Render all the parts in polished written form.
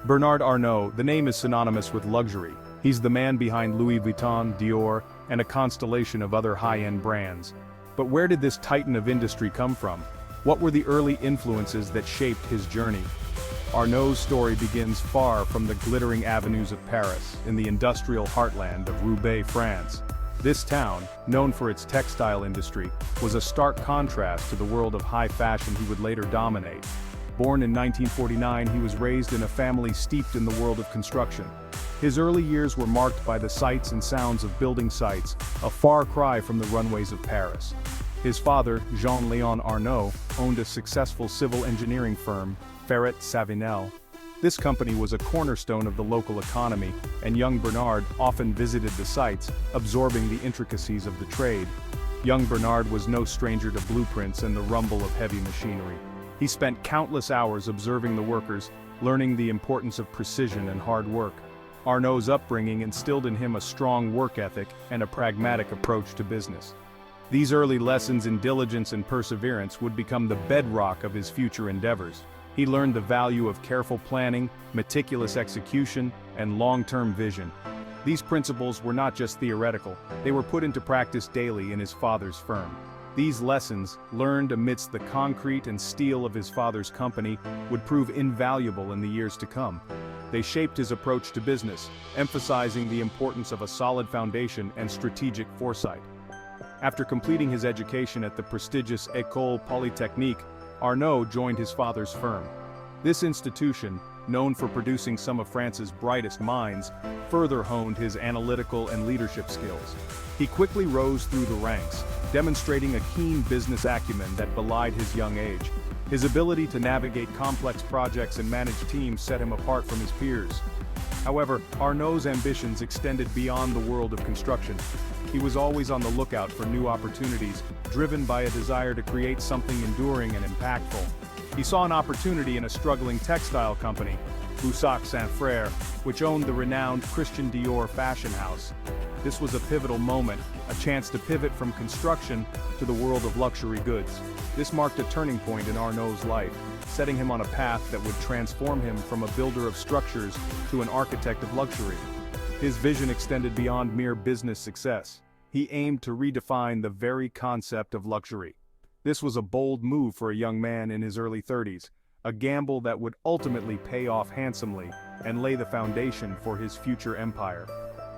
Bernard Arnault, the name is synonymous with luxury. He's the man behind Louis Vuitton, Dior, and a constellation of other high-end brands. But where did this titan of industry come from? What were the early influences that shaped his journey? Arnault's story begins far from the glittering avenues of Paris, in the industrial heartland of Roubaix, France. This town, known for its textile industry, was a stark contrast to the world of high fashion he would later dominate. Born in 1949, he was raised in a family steeped in the world of construction. His early years were marked by the sights and sounds of building sites, a far cry from the runways of Paris. His father, Jean-Léon Arnault, owned a successful civil engineering firm, Ferret Savinel. This company was a cornerstone of the local economy, and young Bernard often visited the sites, absorbing the intricacies of the trade. Young Bernard was no stranger to blueprints and the rumble of heavy machinery. He spent countless hours observing the workers, learning the importance of precision and hard work. Arnault's upbringing instilled in him a strong work ethic and a pragmatic approach to business. These early lessons in diligence and perseverance would become the bedrock of his future endeavors. He learned the value of careful planning, meticulous execution, and long-term vision. These principles were not just theoretical, they were put into practice daily in his father's firm. These lessons, learned amidst the concrete and steel of his father's company, would prove invaluable in the years to come. They shaped his approach to business, emphasizing the importance of a solid foundation and strategic foresight. After completing his education at the prestigious École Polytechnique, Arnault joined his father's firm. This institution, known for producing some of France's brightest minds, further honed his analytical and leadership skills. He quickly rose through the ranks, demonstrating a keen business acumen that belied his young age. His ability to navigate complex projects and manage teams set him apart from his peers. However, Arnault's ambitions extended beyond the world of construction. He was always on the lookout for new opportunities, driven by a desire to create something enduring and impactful. He saw an opportunity in a struggling textile company, Boussac Saint Frère, which owned the renowned Christian Dior fashion house. This was a pivotal moment, a chance to pivot from construction to the world of luxury goods. This marked a turning point in Arnault's life, setting him on a path that would transform him from a builder of structures to an architect of luxury. His vision extended beyond mere business success. He aimed to redefine the very concept of luxury. This was a bold move for a young man in his early 30s, a gamble that would ultimately pay off handsomely and lay the foundation for his future empire.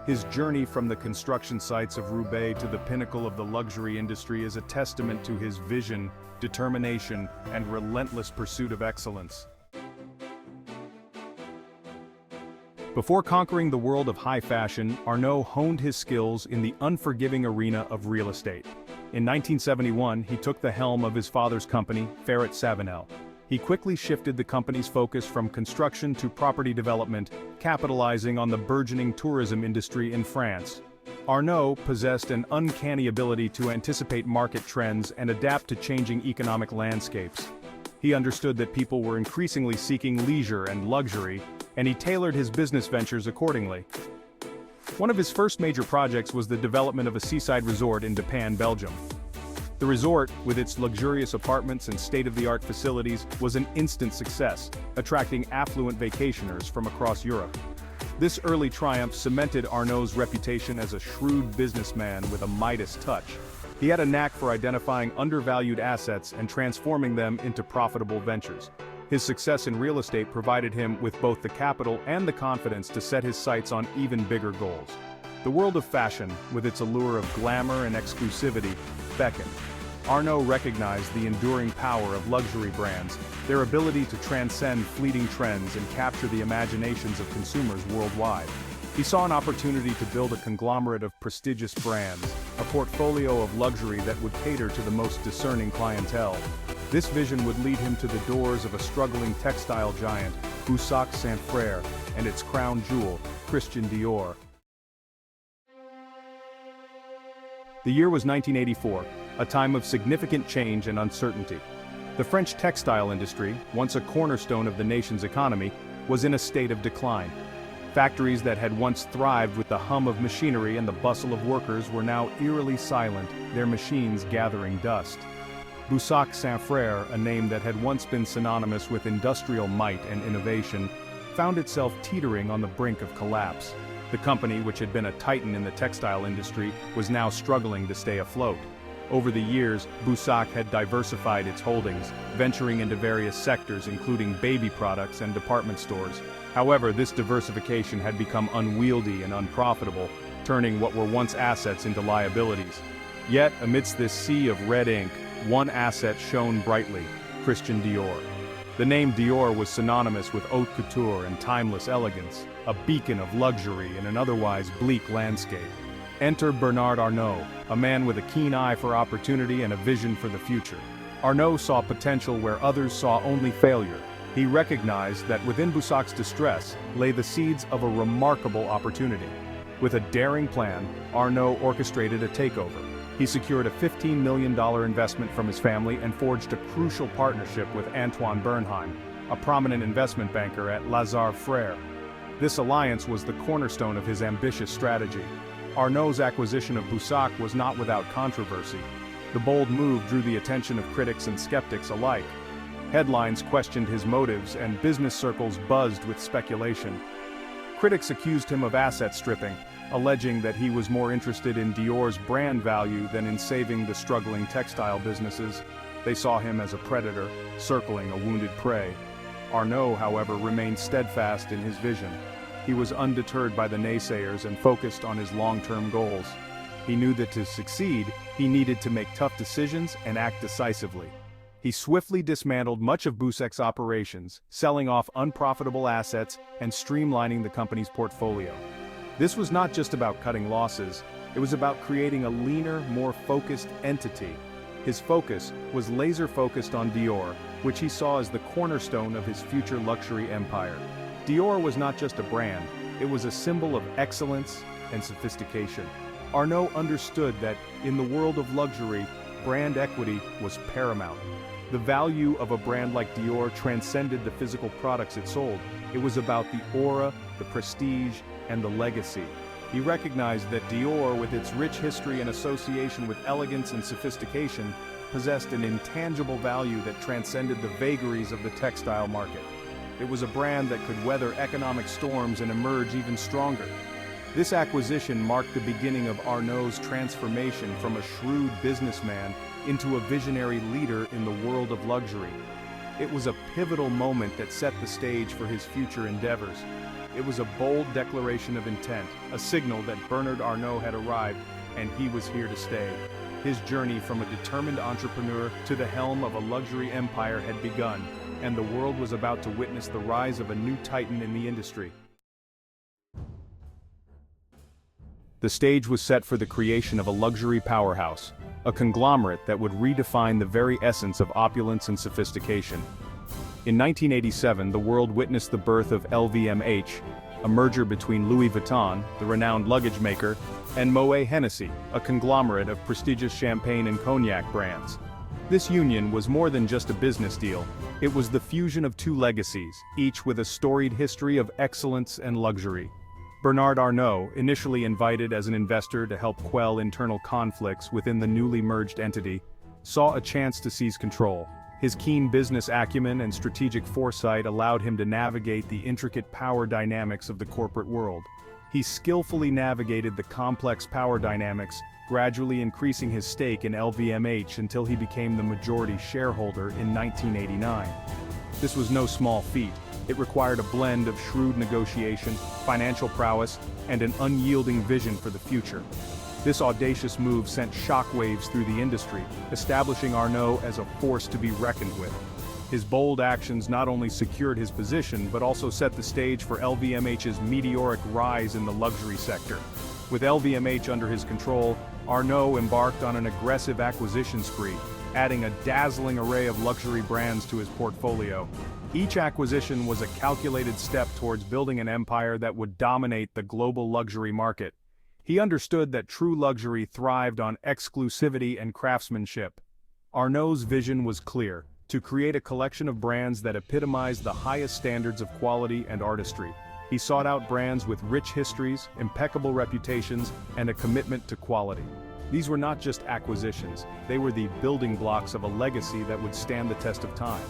His journey from the construction sites of Roubaix to the pinnacle of the luxury industry is a testament to his vision, determination, and relentless pursuit of excellence. Before conquering the world of high fashion, Arnault honed his skills in the unforgiving arena of real estate. In 1971, he took the helm of his father's company, Ferret Savinel. He quickly shifted the company's focus from construction to property development, capitalizing on the burgeoning tourism industry in France. Arnault possessed an uncanny ability to anticipate market trends and adapt to changing economic landscapes. He understood that people were increasingly seeking leisure and luxury, and he tailored his business ventures accordingly. One of his first major projects was the development of a seaside resort in Vuitton, Belgium. The resort, with its luxurious apartments and state-of-the-art facilities, was an instant success, attracting affluent vacationers from across Europe. This early triumph cemented Arnault's reputation as a shrewd businessman with a Midas touch. He had a knack for identifying undervalued assets and transforming them into profitable ventures. His success in real estate provided him with both the capital and the confidence to set his sights on even bigger goals. The world of fashion, with its allure of glamour and exclusivity, beckoned. Arnault recognized the enduring power of luxury brands, their ability to transcend fleeting trends and capture the imaginations of consumers worldwide. He saw an opportunity to build a conglomerate of prestigious brands, a portfolio of luxury that would cater to the most discerning clientele. This vision would lead him to the doors of a struggling textile giant, Boussac Saint Frère, and its crown jewel, Christian Dior. The year was 1984, a time of significant change and uncertainty. The French textile industry, once a cornerstone of the nation's economy, was in a state of decline. Factories that had once thrived with the hum of machinery and the bustle of workers were now eerily silent, their machines gathering dust. Boussac Saint Frère, a name that had once been synonymous with industrial might and innovation, found itself teetering on the brink of collapse. The company, which had been a titan in the textile industry, was now struggling to stay afloat. Over the years, Boussac had diversified its holdings, venturing into various sectors including baby products and department stores. However, this diversification had become unwieldy and unprofitable, turning what were once assets into liabilities. Yet, amidst this sea of red ink, one asset shone brightly: Christian Dior. The name Dior was synonymous with haute couture and timeless elegance, a beacon of luxury in an otherwise bleak landscape. Enter Bernard Arnault, a man with a keen eye for opportunity and a vision for the future. Arnault saw potential where others saw only failure. He recognized that within Boussac's distress lay the seeds of a remarkable opportunity. With a daring plan, Arnault orchestrated a takeover. He secured a $15 million investment from his family and forged a crucial partnership with Antoine Bernheim, a prominent investment banker at Lazare Frères. This alliance was the cornerstone of his ambitious strategy. Arnault's acquisition of Boussac was not without controversy. The bold move drew the attention of critics and skeptics alike. Headlines questioned his motives and business circles buzzed with speculation. Critics accused him of asset stripping, alleging that he was more interested in Dior's brand value than in saving the struggling textile businesses. They saw him as a predator, circling a wounded prey. Arnault, however, remained steadfast in his vision. He was undeterred by the naysayers and focused on his long-term goals. He knew that to succeed, he needed to make tough decisions and act decisively. He swiftly dismantled much of Boussac's operations, selling off unprofitable assets and streamlining the company's portfolio. This was not just about cutting losses, it was about creating a leaner, more focused entity. His focus was laser-focused on Dior, which he saw as the cornerstone of his future luxury empire. Dior was not just a brand, it was a symbol of excellence and sophistication. Arnault understood that, in the world of luxury, brand equity was paramount. The value of a brand like Dior transcended the physical products it sold. It was about the aura, the prestige, and the legacy. He recognized that Dior, with its rich history and association with elegance and sophistication, possessed an intangible value that transcended the vagaries of the textile market. It was a brand that could weather economic storms and emerge even stronger. This acquisition marked the beginning of Arnault's transformation from a shrewd businessman into a visionary leader in the world of luxury. It was a pivotal moment that set the stage for his future endeavors. It was a bold declaration of intent, a signal that Bernard Arnault had arrived, and he was here to stay. His journey from a determined entrepreneur to the helm of a luxury empire had begun, and the world was about to witness the rise of a new titan in the industry. The stage was set for the creation of a luxury powerhouse, a conglomerate that would redefine the very essence of opulence and sophistication. In 1987, the world witnessed the birth of LVMH, a merger between Louis Vuitton, the renowned luggage maker, and Moet Hennessy, a conglomerate of prestigious champagne and cognac brands. This union was more than just a business deal. It was the fusion of two legacies, each with a storied history of excellence and luxury. Bernard Arnault, initially invited as an investor to help quell internal conflicts within the newly merged entity, saw a chance to seize control. His keen business acumen and strategic foresight allowed him to navigate the intricate power dynamics of the corporate world. He skillfully navigated the complex power dynamics, gradually increasing his stake in LVMH until he became the majority shareholder in 1989. This was no small feat. It required a blend of shrewd negotiation, financial prowess, and an unyielding vision for the future. This audacious move sent shockwaves through the industry, establishing Arnault as a force to be reckoned with. His bold actions not only secured his position but also set the stage for LVMH's meteoric rise in the luxury sector. With LVMH under his control, Arnault embarked on an aggressive acquisition spree, adding a dazzling array of luxury brands to his portfolio. Each acquisition was a calculated step towards building an empire that would dominate the global luxury market. He understood that true luxury thrived on exclusivity and craftsmanship. Arnault's vision was clear: to create a collection of brands that epitomized the highest standards of quality and artistry. He sought out brands with rich histories, impeccable reputations, and a commitment to quality. These were not just acquisitions, they were the building blocks of a legacy that would stand the test of time.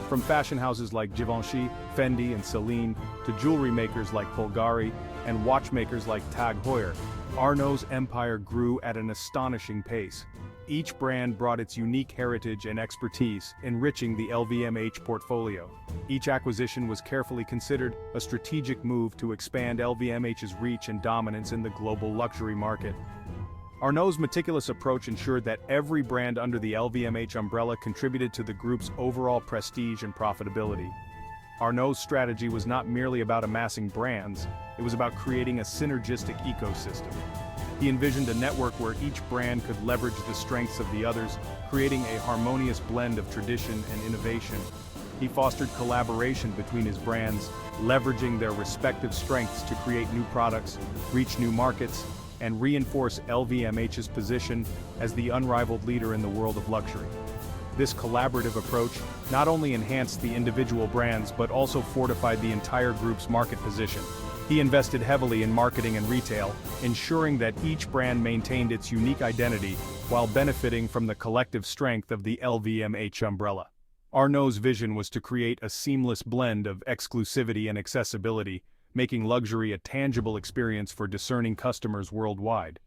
From fashion houses like Givenchy, Fendi, and Celine, to jewelry makers like Bulgari, and watchmakers like Tag Heuer, Arnault's empire grew at an astonishing pace. Each brand brought its unique heritage and expertise, enriching the LVMH portfolio. Each acquisition was carefully considered, a strategic move to expand LVMH's reach and dominance in the global luxury market. Arnault's meticulous approach ensured that every brand under the LVMH umbrella contributed to the group's overall prestige and profitability. Arnault's strategy was not merely about amassing brands, it was about creating a synergistic ecosystem. He envisioned a network where each brand could leverage the strengths of the others, creating a harmonious blend of tradition and innovation. He fostered collaboration between his brands, leveraging their respective strengths to create new products, reach new markets, and reinforce LVMH's position as the unrivaled leader in the world of luxury. This collaborative approach not only enhanced the individual brands but also fortified the entire group's market position. He invested heavily in marketing and retail, ensuring that each brand maintained its unique identity while benefiting from the collective strength of the LVMH umbrella. Arnault's vision was to create a seamless blend of exclusivity and accessibility, making luxury a tangible experience for discerning customers worldwide.